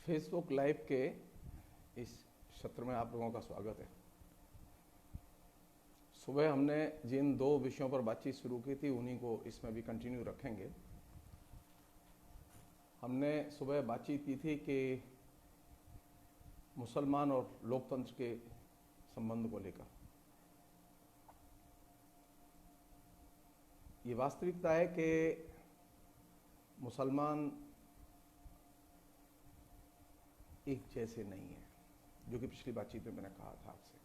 Facebook live के इस सत्र में आप लोगों का स्वागत है। सुबह हमने जिन दो विषयों पर बातचीत शुरू की थी उन्हीं को इसमें भी कंटिन्यू रखेंगे। हमने सुबह बातचीत की थी कि मुसलमान और लोकतंत्र के संबंध को लेकर। ये वास्तविकता है कि मुसलमान एक जैसे नहीं है, जो कि पिछली बातचीत में मैंने कहा था आपसे।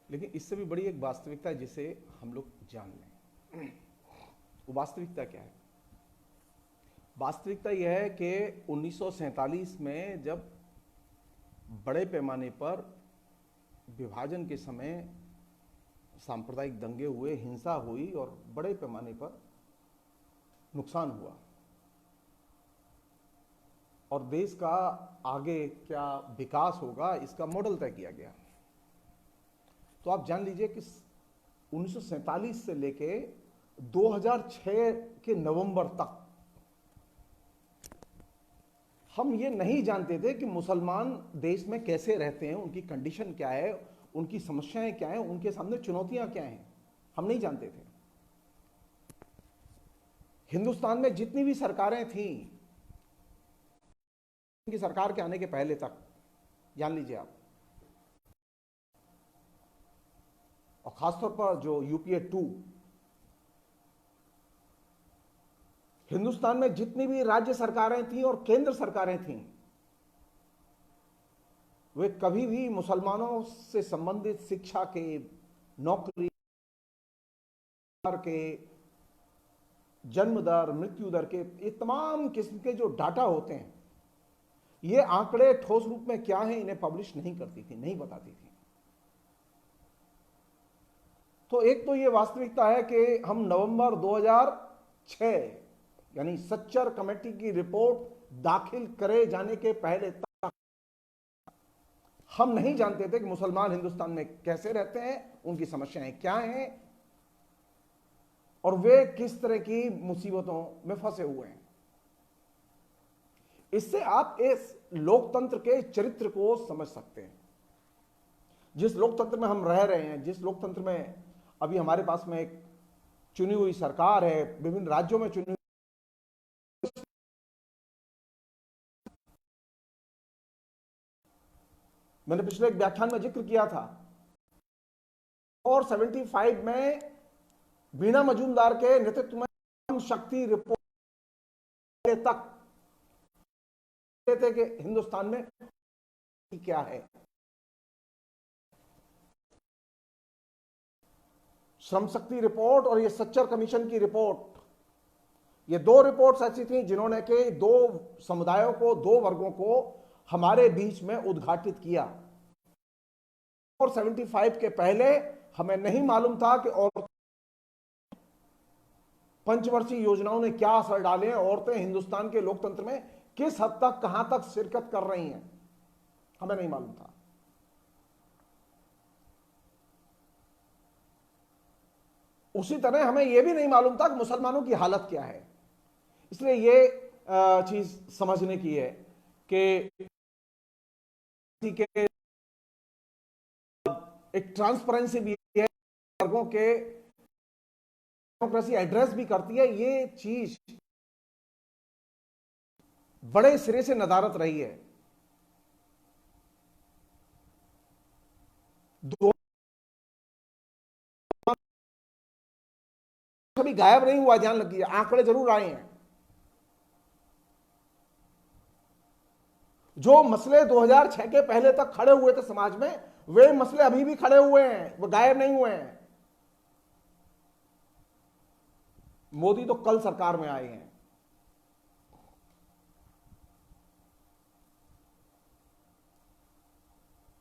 लेकिन इससे भी बड़ी एक वास्तविकता है जिसे हम लोग जान लें। वो वास्तविकता क्या है? वास्तविकता यह है कि 1947 में जब बड़े पैमाने पर विभाजन के समय सांप्रदायिक दंगे हुए, हिंसा हुई और बड़े पैमाने पर नुकसान हुआ और देश का आगे क्या विकास होगा इसका मॉडल तय किया गया। तो आप जान लीजिए कि 1947 से लेके 2006 के नवंबर तक हम ये नहीं जानते थे कि मुसलमान देश में कैसे रहते हैं, उनकी कंडीशन क्या है, उनकी समस्याएं क्या हैं, उनके सामने चुनौतियां क्या हैं, हम नहीं जानते थे। हिंदुस्तान में जितनी भी सरकारें थीं, की सरकार के आने के पहले तक जान लीजिए आप, और खासतौर पर जो यूपीए 2, हिंदुस्तान में जितनी भी राज्य सरकारें थीं और केंद्र सरकारें थीं, वे कभी भी मुसलमानों से संबंधित शिक्षा के, नौकरी के, जन्म दर, मृत्यु दर के, ये तमाम किस्म के जो डाटा होते हैं, ये आंकड़े ठोस रूप में क्या हैं इन्हें पब्लिश नहीं करती थी, नहीं बताती थी। तो एक तो ये वास्तविकता है कि हम नवंबर 2006 यानी सच्चर कमेटी की रिपोर्ट दाखिल करे जाने के पहले तक हम नहीं जानते थे कि मुसलमान हिंदुस्तान में कैसे रहते हैं, उनकी समस्याएं क्या हैं और वे किस तरह की मुसीबतों में फंसे हुए हैं। इससे आप इस लोकतंत्र के चरित्र को समझ सकते हैं। जिस लोकतंत्र में हम रह रहे हैं, जिस लोकतंत्र में अभी हमारे पास में एक चुनी हुई सरकार है, विभिन्न राज्यों में चुनी हुई, मैंने पिछले एक व्याख्यान में जिक्र किया था, और 75 में बीना मजूमदार के नेतृत्व में शक्ति रिपोर्ट तक थे कि हिंदुस्तान में क्या है। श्रम शक्ति रिपोर्ट और ये सच्चर कमीशन की रिपोर्ट, ये दो रिपोर्ट्स ऐसी थी जिन्होंने के दो समुदायों को, दो वर्गों को हमारे बीच में उद्घाटित किया। और 75 के पहले हमें नहीं मालूम था कि और पंचवर्षीय योजनाओं ने क्या असर डाले हैं, औरतें हिंदुस्तान के लोकतंत्र में किस हद तक, कहां तक शिरकत कर रही हैं, हमें नहीं मालूम था। उसी तरह हमें यह भी नहीं मालूम था कि मुसलमानों की हालत क्या है। इसलिए यह चीज समझने की है कि एक ट्रांसपेरेंसी भी है, वर्गों के डेमोक्रेसी एड्रेस भी करती है। ये चीज बड़े सिरे से नदारत रही है। कभी गायब नहीं हुआ, ध्यान रखिए, आंकड़े जरूर आए हैं। जो मसले 2006 के पहले तक खड़े हुए थे समाज में, वे मसले अभी भी खड़े हुए हैं, वो गायब नहीं हुए हैं। मोदी तो कल सरकार में आए हैं।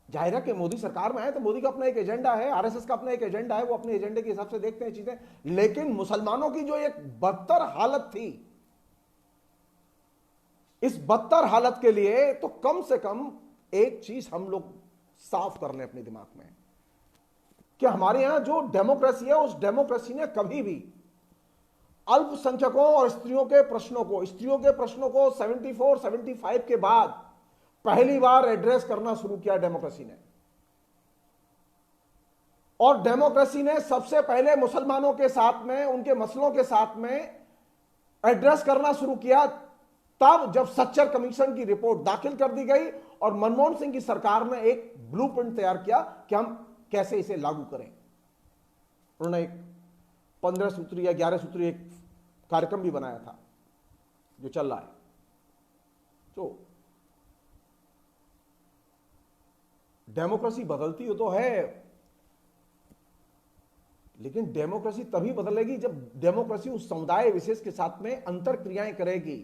जाहिर है कि मोदी सरकार में आए तो मोदी का अपना एक एजेंडा है, आरएसएस का अपना एक एजेंडा है, वो अपने एजेंडे के हिसाब से देखते हैं चीजें। लेकिन मुसलमानों की जो एक बदतर हालत थी, इस बदतर हालत के लिए तो कम से कम एक चीज हम लोग साफ कर लें अपने दिमाग में कि हमारे यहां जो डेमोक्रेसी है, उस डेमोक्रेसी ने कभी भी अल्पसंख्यकों और स्त्रियों के प्रश्नों को 74 75 के बाद पहली बार एड्रेस करना शुरू किया डेमोक्रेसी ने। और डेमोक्रेसी ने सबसे पहले मुसलमानों के साथ में, उनके मसलों के साथ में एड्रेस करना शुरू किया तब जब सच्चर कमीशन की रिपोर्ट दाखिल कर दी गई और मनमोहन सिंह की सरकार ने एक ब्लूप्रिंट तैयार किया कि हम कैसे इसे लागू करें। उन्होंने एक 15 सूत्री या 11 सूत्री एक कार्यक्रम भी बनाया था जो चल रहा है। तो डेमोक्रेसी बदलती हो तो है, लेकिन डेमोक्रेसी तभी बदलेगी जब डेमोक्रेसी उस समुदाय विशेष के साथ में अंतर क्रियाएं करेगी,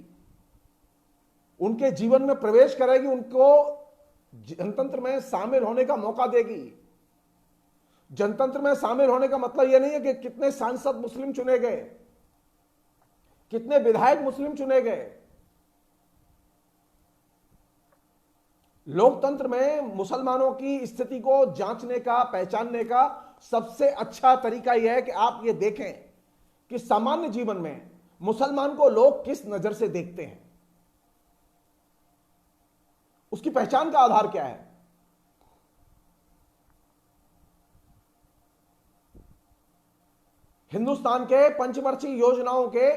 उनके जीवन में प्रवेश करेगी, उनको जनतंत्र में शामिल होने का मौका देगी। जनतंत्र में शामिल होने का मतलब यह नहीं है कि कितने सांसद मुस्लिम चुने गए, कितने विधायक मुस्लिम चुने गए। लोकतंत्र में मुसलमानों की स्थिति को जांचने का, पहचानने का सबसे अच्छा तरीका यह है कि आप ये देखें कि सामान्य जीवन में मुसलमान को लोग किस नजर से देखते हैं, उसकी पहचान का आधार क्या है। हिंदुस्तान के पंचवर्षीय योजनाओं के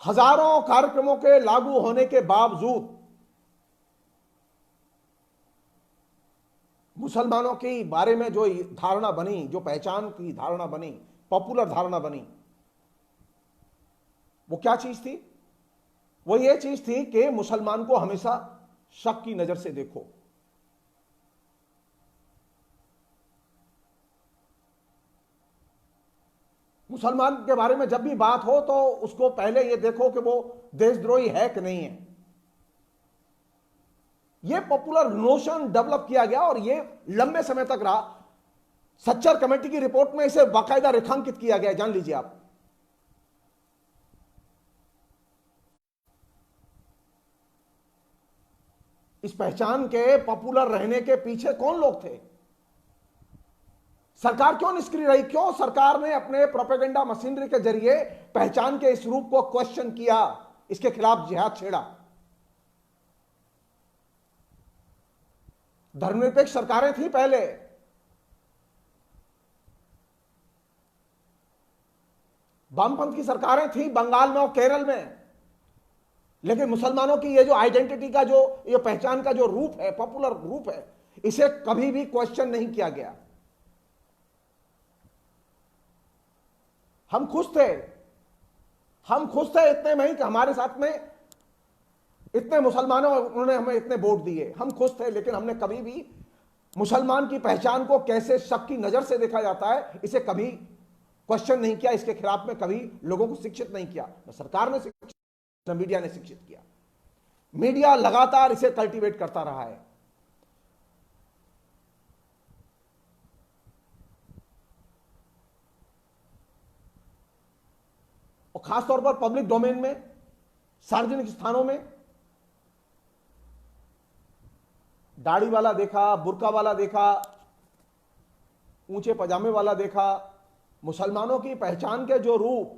हजारों कार्यक्रमों के लागू होने के बावजूद मुसलमानों के बारे में जो धारणा बनी, जो पहचान की धारणा बनी, पॉपुलर धारणा बनी, वो क्या चीज थी? वो ये चीज थी कि मुसलमान को हमेशा शक की नजर से देखो। मुसलमान के बारे में जब भी बात हो तो उसको पहले ये देखो कि वो देशद्रोही है कि नहीं है। ये पॉपुलर नोशन डेवलप किया गया और ये लंबे समय तक रहा। सच्चर कमेटी की रिपोर्ट में इसे बाकायदा रेखांकित किया गया, जान लीजिए आप। इस पहचान के पॉपुलर रहने के पीछे कौन लोग थे? सरकार क्यों निष्क्रिय रही? क्यों सरकार ने अपने प्रोपेगेंडा मशीनरी के जरिए पहचान के इस रूप को क्वेश्चन किया, इसके खिलाफ जिहाद छेड़ा? धर्मनिरपेक्ष सरकारें थी पहले, वामपंथ की सरकारें थी बंगाल में और केरल में, लेकिन मुसलमानों की ये जो आइडेंटिटी का जो ये पहचान का जो रूप है, पॉपुलर रूप है, इसे कभी भी क्वेश्चन नहीं किया गया। हम खुश थे इतने में ही कि हमारे साथ में इतने मुसलमानों, उन्होंने हमें इतने वोट दिए, हम खुश थे। लेकिन हमने कभी भी मुसलमान की पहचान को कैसे शक की नजर से देखा जाता है, इसे कभी क्वेश्चन नहीं किया, इसके खिलाफ में कभी लोगों को शिक्षित नहीं किया। न सरकार ने शिक्षित, न मीडिया ने शिक्षित किया। मीडिया लगातार इसे कल्टीवेट करता रहा है। और खासतौर पर पब्लिक डोमेन में, सार्वजनिक स्थानों में दाढ़ी वाला देखा, बुर्का वाला देखा, ऊंचे पजामे वाला देखा, मुसलमानों की पहचान के जो रूप,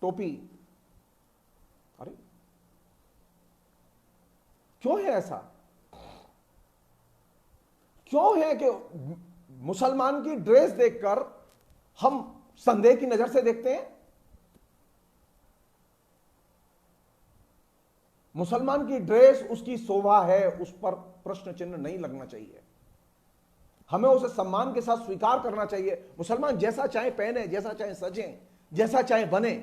टोपी, अरे क्यों है ऐसा? क्यों है कि मुसलमान की ड्रेस देखकर हम संदेह की नजर से देखते हैं? मुसलमान की ड्रेस उसकी शोभा है, उस पर प्रश्न चिन्ह नहीं लगना चाहिए। हमें उसे सम्मान के साथ स्वीकार करना चाहिए। मुसलमान जैसा चाहे पहने, जैसा चाहे सजें, जैसा चाहे बने।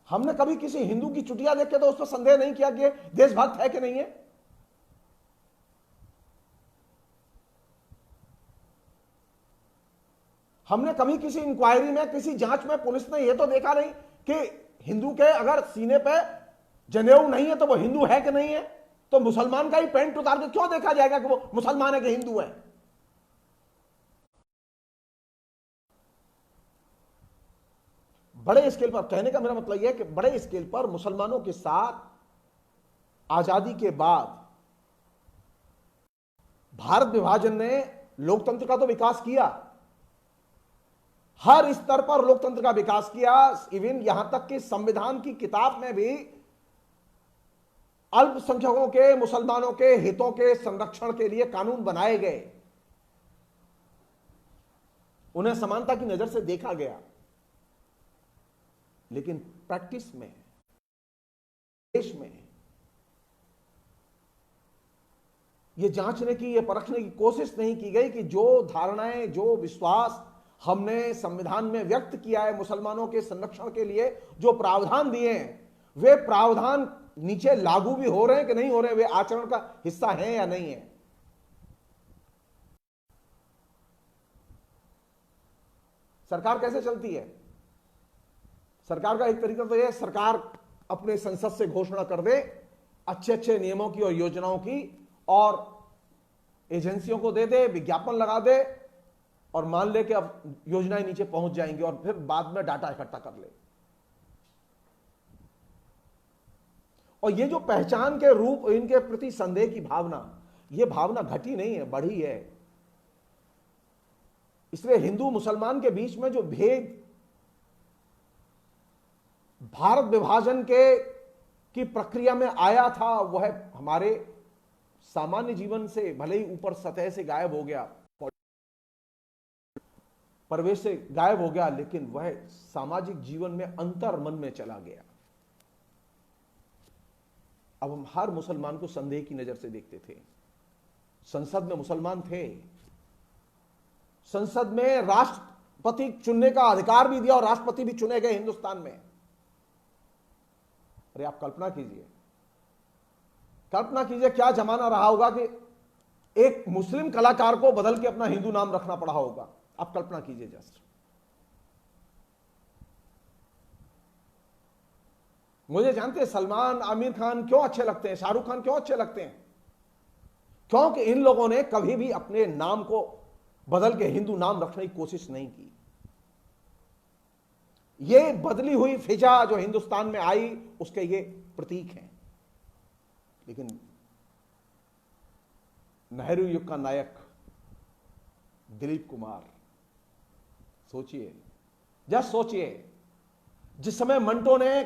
हमने कभी किसी हिंदू की चुटिया देख के तो उस पर संदेह नहीं किया कि देशभक्त है कि नहीं है। हमने कभी किसी इंक्वायरी में, किसी जांच में पुलिस ने यह तो देखा नहीं कि हिंदू के अगर सीने पे जनेऊ नहीं है तो वो हिंदू है कि नहीं है। तो मुसलमान का ही पैंट उतार के क्यों देखा जाएगा कि वो मुसलमान है कि हिंदू है? बड़े स्केल पर, कहने का मेरा मतलब यह है कि बड़े स्केल पर मुसलमानों के साथ आजादी के बाद भारत विभाजन ने लोकतंत्र का तो विकास किया, हर स्तर पर लोकतंत्र का विकास किया। इवन यहां तक कि संविधान की किताब में भी अल्पसंख्यकों के, मुसलमानों के हितों के संरक्षण के लिए कानून बनाए गए, उन्हें समानता की नजर से देखा गया। लेकिन प्रैक्टिस में, देश में यह जांचने की, यह परखने की कोशिश नहीं की गई कि जो धारणाएं, जो विश्वास हमने संविधान में व्यक्त किया है मुसलमानों के संरक्षण के लिए, जो प्रावधान दिए हैं, वे प्रावधान नीचे लागू भी हो रहे हैं कि नहीं हो रहे हैं, वे आचरण का हिस्सा हैं या नहीं है। सरकार कैसे चलती है? सरकार का एक तरीका तो यह, सरकार अपने संसद से घोषणा कर दे अच्छे अच्छे नियमों की और योजनाओं की, और एजेंसियों को दे दे, विज्ञापन लगा दे, और मान ले कि अब योजनाएं नीचे पहुंच जाएंगी, और फिर बाद में डाटा इकट्ठा कर ले। और ये जो पहचान के रूप, इनके प्रति संदेह की भावना, ये भावना घटी नहीं है, बढ़ी है। इसलिए हिंदू मुसलमान के बीच में जो भेद भारत विभाजन की प्रक्रिया में आया था, वह हमारे सामान्य जीवन से भले ही ऊपर सतह से गायब हो गया, परिवेश से गायब हो गया, लेकिन वह सामाजिक जीवन में अंतर मन में चला गया। अब हम हर मुसलमान को संदेह की नजर से देखते थे। संसद में मुसलमान थे, संसद में राष्ट्रपति चुनने का अधिकार भी दिया, और राष्ट्रपति भी चुने गए हिंदुस्तान में। अरे आप कल्पना कीजिए, कल्पना कीजिए क्या जमाना रहा होगा कि एक मुस्लिम कलाकार को बदल के अपना हिंदू नाम रखना पड़ा होगा। आप कल्पना कीजिए जस्ट। मुझे जानते हैं सलमान, आमिर खान क्यों अच्छे लगते हैं, शाहरुख खान क्यों अच्छे लगते हैं? क्योंकि इन लोगों ने कभी भी अपने नाम को बदल के हिंदू नाम रखने की कोशिश नहीं की। ये बदली हुई फिजा जो हिंदुस्तान में आई, उसके ये प्रतीक हैं। लेकिन नेहरू युग का नायक दिलीप कुमार, सोचिए, जस्ट सोचिए, जिस समय मंटो ने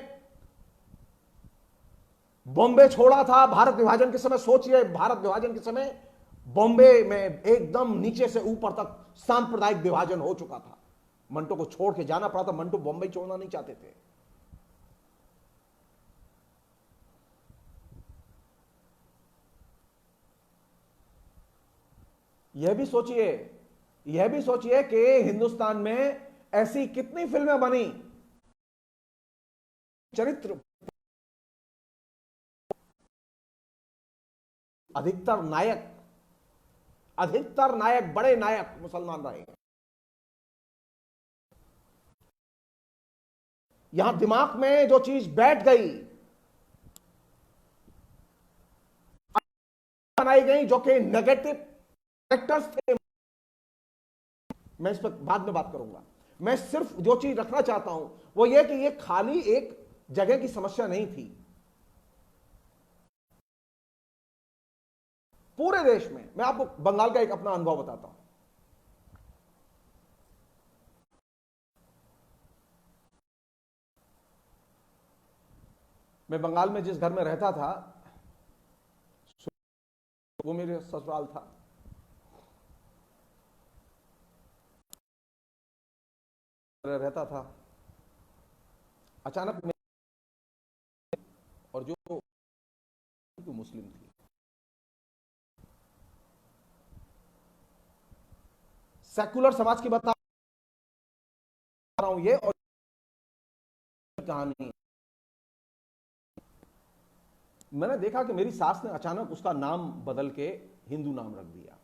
बॉम्बे छोड़ा था भारत विभाजन के समय, सोचिए भारत विभाजन के समय बॉम्बे में एकदम नीचे से ऊपर तक सांप्रदायिक विभाजन हो चुका था। मंटो को छोड़ के जाना पड़ा था, मंटो बॉम्बे छोड़ना नहीं चाहते थे। यह भी सोचिए कि हिंदुस्तान में ऐसी कितनी फिल्में बनी, चरित्र अधिकतर नायक बड़े नायक मुसलमान रहे। यहां दिमाग में जो चीज बैठ गई, बनाई गई, जो कि नेगेटिव कैरेक्टर्स थे, मैं इस पर बाद में बात करूंगा। मैं सिर्फ जो चीज रखना चाहता हूं वो ये कि ये खाली एक जगह की समस्या नहीं थी। पूरे देश में, मैं आपको बंगाल का एक अपना अनुभव बताता हूं। मैं बंगाल में जिस घर में रहता था वो मेरे ससुराल था। रहता था, अचानक और जो मुस्लिम थी, सेकुलर समाज की बता रहा हूं ये, और कहानी मैंने देखा कि मेरी सास ने अचानक उसका नाम बदल के हिंदू नाम रख दिया।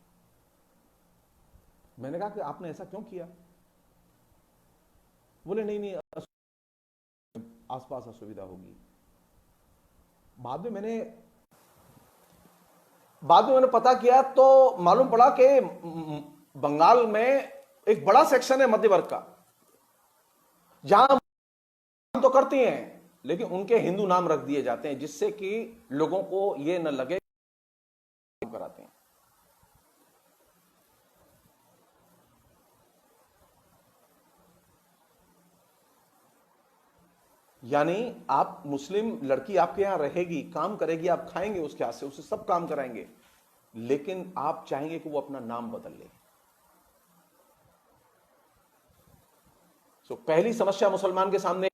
मैंने कहा कि आपने ऐसा क्यों किया? बोले नहीं आसपास असुविधा होगी। बाद में मैंने पता किया तो मालूम पड़ा कि बंगाल में एक बड़ा सेक्शन है मध्य वर्ग का, जहां तो करती हैं लेकिन उनके हिंदू नाम रख दिए जाते हैं, जिससे कि लोगों को यह न लगे कराते हैं। यानी आप मुस्लिम लड़की आपके यहां रहेगी, काम करेगी, आप खाएंगे उसके हाथ से, उसे सब काम कराएंगे, लेकिन आप चाहेंगे कि वो अपना नाम बदल ले। पहली समस्या मुसलमान के सामने,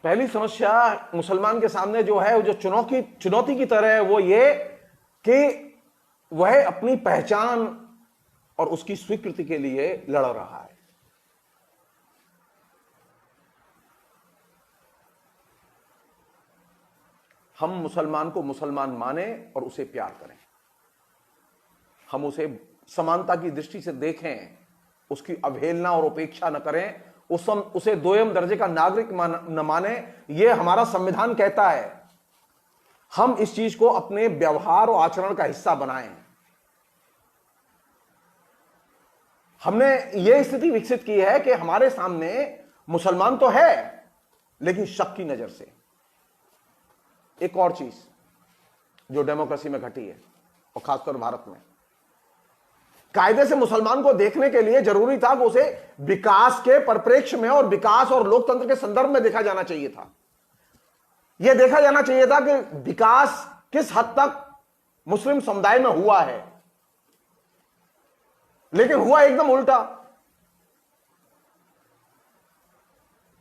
पहली समस्या मुसलमान के सामने जो है, जो चुनौती की तरह है, वो ये कि वह अपनी पहचान और उसकी स्वीकृति के लिए लड़ रहा है। हम मुसलमान को मुसलमान माने और उसे प्यार करें, हम उसे समानता की दृष्टि से देखें, उसकी अवहेलना और उपेक्षा न करें, उसे दोयम दर्जे का नागरिक न माने। यह हमारा संविधान कहता है। हम इस चीज को अपने व्यवहार और आचरण का हिस्सा बनाएं। हमने यह स्थिति विकसित की है कि हमारे सामने मुसलमान तो है, लेकिन शक की नजर से। एक और चीज जो डेमोक्रेसी में घटी है, और खासकर भारत में, कायदे से मुसलमान को देखने के लिए जरूरी था कि उसे विकास के परिप्रेक्ष्य में और विकास और लोकतंत्र के संदर्भ में देखा जाना चाहिए था। यह देखा जाना चाहिए था कि विकास किस हद तक मुस्लिम समुदाय में हुआ है, लेकिन हुआ एकदम उल्टा।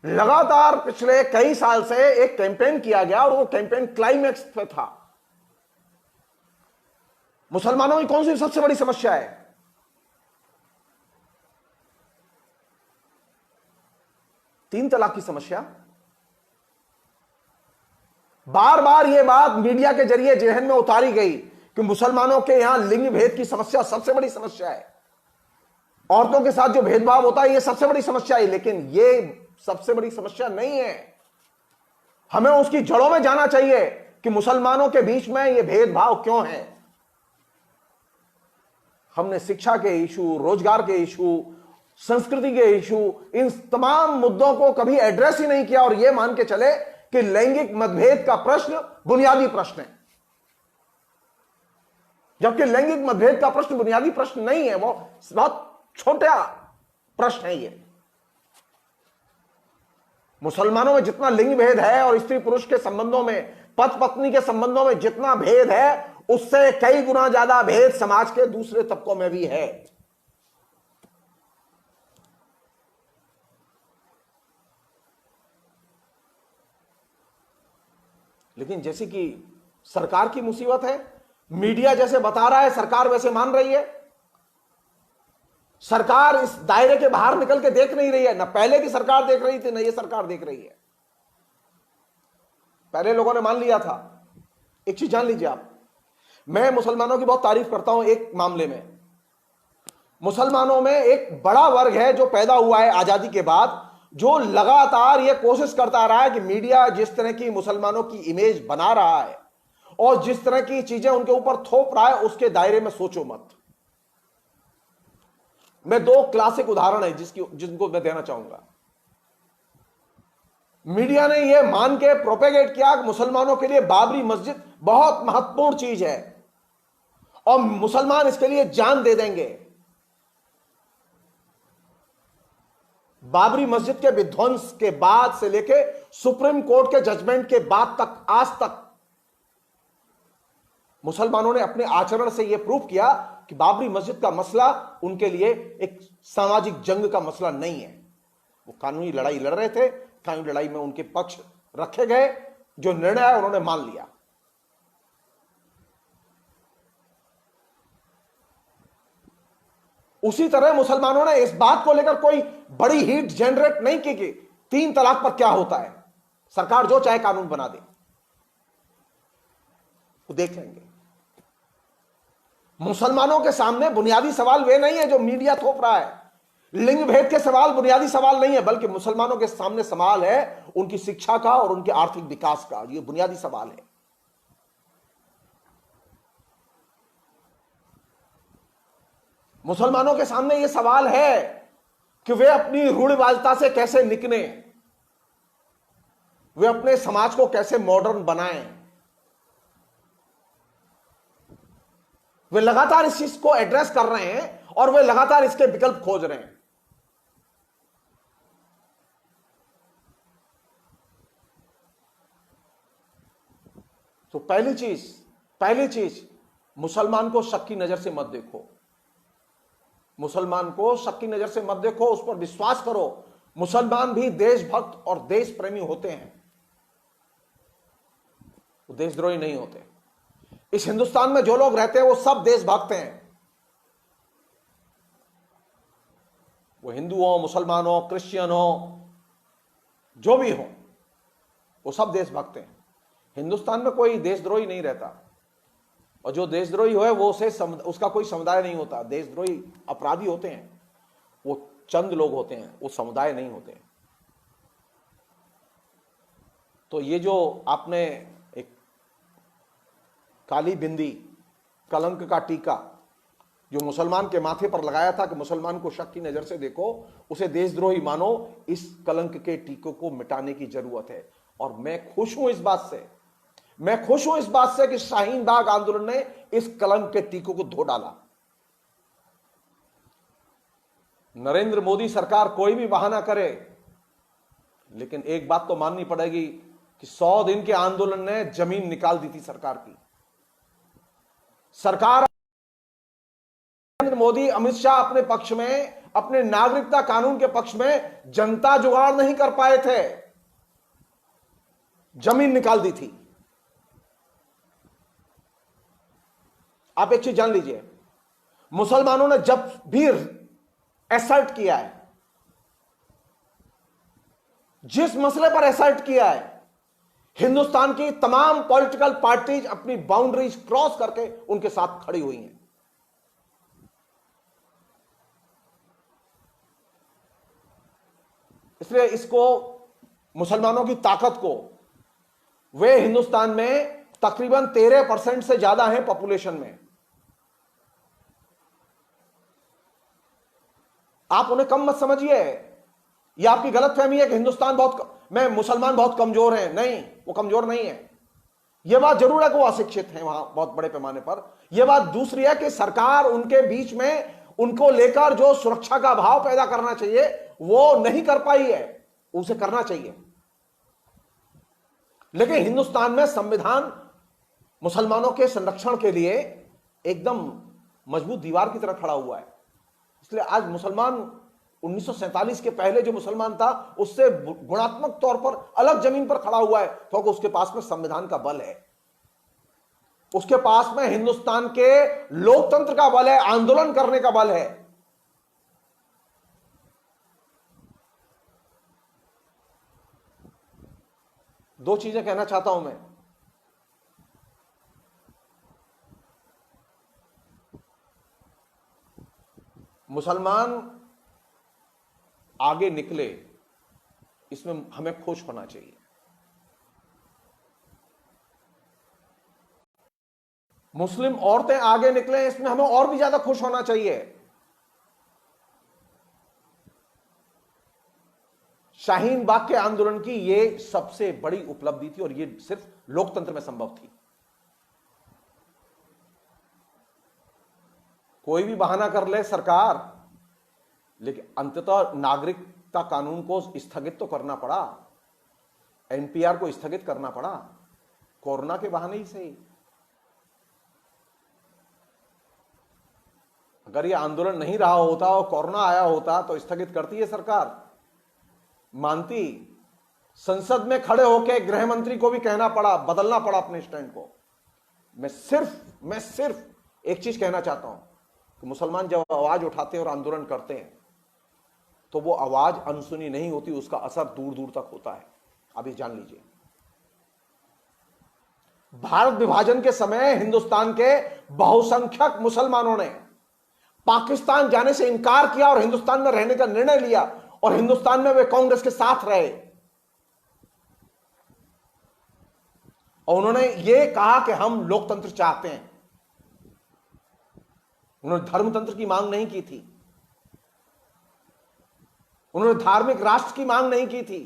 लगातार पिछले कई साल से एक कैंपेन किया गया, और वो कैंपेन क्लाइमैक्स पे था। मुसलमानों की कौन सी सबसे बड़ी समस्या है? तीन तलाक की समस्या। बार बार यह बात मीडिया के जरिए जहन में उतारी गई कि मुसलमानों के यहां लिंग भेद की समस्या सबसे बड़ी समस्या है, औरतों के साथ जो भेदभाव होता है यह सबसे बड़ी समस्या है। लेकिन यह सबसे बड़ी समस्या नहीं है। हमें उसकी जड़ों में जाना चाहिए कि मुसलमानों के बीच में यह भेदभाव क्यों है। हमने शिक्षा के इशू, रोजगार के इशू, संस्कृति के इशू, इन तमाम मुद्दों को कभी एड्रेस ही नहीं किया, और यह मान के चले कि लैंगिक मतभेद का प्रश्न बुनियादी प्रश्न है, जबकि लैंगिक मतभेद का प्रश्न बुनियादी प्रश्न नहीं है, वो बहुत छोटा प्रश्न है। ये मुसलमानों में जितना लिंग भेद है और स्त्री पुरुष के संबंधों में, पति पत्नी के संबंधों में जितना भेद है, उससे कई गुना ज्यादा भेद समाज के दूसरे तबकों में भी है। लेकिन जैसे कि सरकार की मुसीबत है, मीडिया जैसे बता रहा है सरकार वैसे मान रही है। सरकार इस दायरे के बाहर निकल के देख नहीं रही है। ना पहले की सरकार देख रही थी, ना ये सरकार देख रही है। पहले लोगों ने मान लिया था। एक चीज जान लीजिए आप, मैं मुसलमानों की बहुत तारीफ करता हूं एक मामले में। मुसलमानों में एक बड़ा वर्ग है जो पैदा हुआ है आजादी के बाद, जो लगातार यह कोशिश करता रहा है कि मीडिया जिस तरह की मुसलमानों की इमेज बना रहा है और जिस तरह की चीजें उनके ऊपर थोप रहा है, उसके दायरे में सोचो मत। मैं दो क्लासिक उदाहरण है जिनको मैं देना चाहूंगा। मीडिया ने यह मान के प्रोपेगेट किया कि मुसलमानों के लिए बाबरी मस्जिद बहुत महत्वपूर्ण चीज है और मुसलमान इसके लिए जान दे देंगे। बाबरी मस्जिद के विध्वंस के बाद से लेके सुप्रीम कोर्ट के जजमेंट के बाद तक, आज तक मुसलमानों ने अपने आचरण से यह प्रूव किया कि बाबरी मस्जिद का मसला उनके लिए एक सामाजिक जंग का मसला नहीं है। वो कानूनी लड़ाई लड़ रहे थे, कानूनी लड़ाई में उनके पक्ष रखे गए, जो निर्णय है उन्होंने मान लिया। उसी तरह मुसलमानों ने इस बात को लेकर कोई बड़ी हीट जनरेट नहीं की कि 3 तलाक पर क्या होता है, सरकार जो चाहे कानून बना दे, वो देख लेंगे। मुसलमानों के सामने बुनियादी सवाल वे नहीं है जो मीडिया थोप रहा है। लिंग भेद के सवाल बुनियादी सवाल नहीं है, बल्कि मुसलमानों के सामने सवाल है उनकी शिक्षा का और उनके आर्थिक विकास का। ये बुनियादी सवाल है। मुसलमानों के सामने यह सवाल है कि वे अपनी रूढ़िवादिता से कैसे निकले, वे अपने समाज को कैसे मॉडर्न बनाएं। वे लगातार इस चीज को एड्रेस कर रहे हैं और वे लगातार इसके विकल्प खोज रहे हैं। तो पहली चीज मुसलमान को शक की नजर से मत देखो। मुसलमान को शक की नजर से मत देखो, उस पर विश्वास करो। मुसलमान भी देशभक्त और देश प्रेमी होते हैं, वो देशद्रोही नहीं होते। इस हिंदुस्तान में जो लोग रहते हैं वो सब देशभक्त हैं। वो हिंदू हो, मुसलमान हो, क्रिश्चियन हो, जो भी हो, वो सब देशभक्त हैं। हिंदुस्तान में कोई देशद्रोही नहीं रहता, और जो देशद्रोही हो वो उसका कोई समुदाय नहीं होता। देशद्रोही अपराधी होते हैं, वो चंद लोग होते हैं, वो समुदाय नहीं होते। तो ये जो आपने एक काली बिंदी, कलंक का टीका जो मुसलमान के माथे पर लगाया था कि मुसलमान को शक की नजर से देखो, उसे देशद्रोही मानो, इस कलंक के टीकों को मिटाने की जरूरत है। और मैं खुश हूं इस बात से कि शाहीन बाग आंदोलन ने इस कलंक के टीकों को धो डाला। नरेंद्र मोदी सरकार कोई भी बहाना करे, लेकिन एक बात तो माननी पड़ेगी कि 100 दिन के आंदोलन ने जमीन निकाल दी थी सरकार की। सरकार, नरेंद्र मोदी, अमित शाह अपने पक्ष में, अपने नागरिकता कानून के पक्ष में जनता जुगाड़ नहीं कर पाए थे, जमीन निकाल दी थी। आप एक चीज जान लीजिए, मुसलमानों ने जब भी असर्ट किया है, जिस मसले पर असर्ट किया है, हिंदुस्तान की तमाम पॉलिटिकल पार्टीज अपनी बाउंड्रीज क्रॉस करके उनके साथ खड़ी हुई हैं। इसलिए इसको, मुसलमानों की ताकत को, वे हिंदुस्तान में तकरीबन 13% से ज्यादा है पॉपुलेशन में। आप उन्हें कम मत समझिए। यह आपकी गलतफहमी है कि हिंदुस्तान मुसलमान बहुत कमजोर हैं। नहीं, वो कमजोर नहीं है। यह बात जरूर है कि वो अशिक्षित हैं वहां बहुत बड़े पैमाने पर। यह बात दूसरी है कि सरकार उनके बीच में, उनको लेकर जो सुरक्षा का भाव पैदा करना चाहिए वो नहीं कर पाई है, उसे करना चाहिए। लेकिन हिंदुस्तान में संविधान मुसलमानों के संरक्षण के लिए एकदम मजबूत दीवार की तरह खड़ा हुआ है। इसलिए आज मुसलमान 1947 के पहले जो मुसलमान था उससे गुणात्मक तौर पर अलग जमीन पर खड़ा हुआ है, क्योंकि उसके पास में संविधान का बल है, उसके पास में हिंदुस्तान के लोकतंत्र का बल है, आंदोलन करने का बल है। दो चीजें कहना चाहता हूं मैं। मुसलमान आगे निकले, इसमें हमें खुश होना चाहिए। मुस्लिम औरतें आगे निकले, इसमें हमें और भी ज्यादा खुश होना चाहिए। शाहीन बाग के आंदोलन की यह सबसे बड़ी उपलब्धि थी, और यह सिर्फ लोकतंत्र में संभव थी। कोई भी बहाना कर ले सरकार, लेकिन अंततः नागरिकता कानून को स्थगित तो करना पड़ा, एनपीआर को स्थगित करना पड़ा, कोरोना के बहाने ही सही। अगर यह आंदोलन नहीं रहा होता और कोरोना आया होता तो स्थगित करती है सरकार, मानती। संसद में खड़े होकर गृह मंत्री को भी कहना पड़ा, बदलना पड़ा अपने स्टैंड को। मैं सिर्फ एक चीज कहना चाहता हूं कि मुसलमान जब आवाज उठाते हैं और आंदोलन करते हैं तो वो आवाज अनसुनी नहीं होती, उसका असर दूर दूर तक होता है। आप ये जान लीजिए। भारत विभाजन के समय हिंदुस्तान के बहुसंख्यक मुसलमानों ने पाकिस्तान जाने से इनकार किया और हिंदुस्तान में रहने का निर्णय लिया, और हिंदुस्तान में वे कांग्रेस के साथ रहे। और उन्होंने ये कहा कि हम लोकतंत्र चाहते हैं। उन्होंने धर्मतंत्र की मांग नहीं की थी, उन्होंने धार्मिक राष्ट्र की मांग नहीं की थी।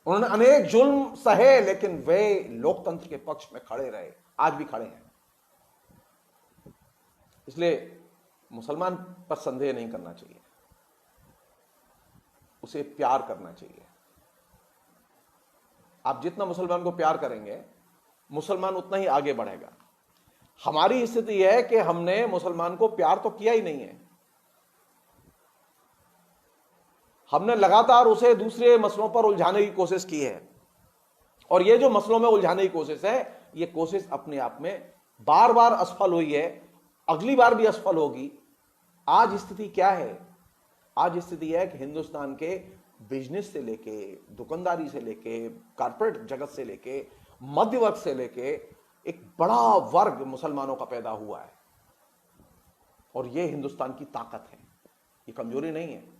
उन्होंने अनेक जुल्म सहे, लेकिन वे लोकतंत्र के पक्ष में खड़े रहे, आज भी खड़े हैं। इसलिए मुसलमान पर संदेह नहीं करना चाहिए। उसे प्यार करना चाहिए। आप जितना मुसलमान को प्यार करेंगे, मुसलमान उतना ही आगे बढ़ेगा। हमारी स्थिति है कि हमने मुसलमान को प्यार तो किया ही नहीं है, हमने लगातार उसे दूसरे मसलों पर उलझाने की कोशिश की है। और ये जो मसलों में उलझाने की कोशिश है, ये कोशिश अपने आप में बार बार असफल हुई है, अगली बार भी असफल होगी। आज स्थिति क्या है? आज स्थिति है कि हिंदुस्तान के बिजनेस से लेके, दुकानदारी से लेके, कॉर्पोरेट जगत से लेके, मध्य वर्ग से लेके एक बड़ा वर्ग मुसलमानों का पैदा हुआ है। और यह हिंदुस्तान की ताकत है, ये कमजोरी नहीं है।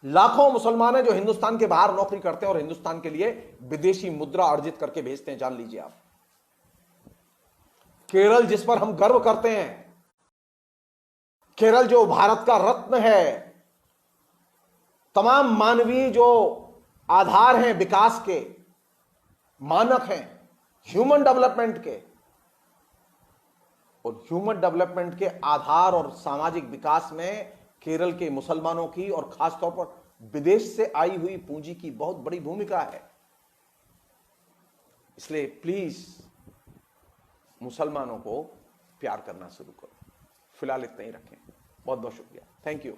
लाखों मुसलमान हैं जो हिंदुस्तान के बाहर नौकरी करते हैं और हिंदुस्तान के लिए विदेशी मुद्रा अर्जित करके भेजते हैं, जान लीजिए आप। केरल, जिस पर हम गर्व करते हैं, केरल जो भारत का रत्न है, तमाम मानवीय जो आधार हैं, विकास के मानक हैं, ह्यूमन डेवलपमेंट के, और ह्यूमन डेवलपमेंट के आधार और सामाजिक विकास में केरल के मुसलमानों की और खासतौर पर विदेश से आई हुई पूंजी की बहुत बड़ी भूमिका है। इसलिए प्लीज मुसलमानों को प्यार करना शुरू करो। फिलहाल इतना ही रखें। बहुत बहुत शुक्रिया, थैंक यू।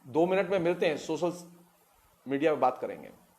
2 मिनट में मिलते हैं, सोशल मीडिया पे बात करेंगे।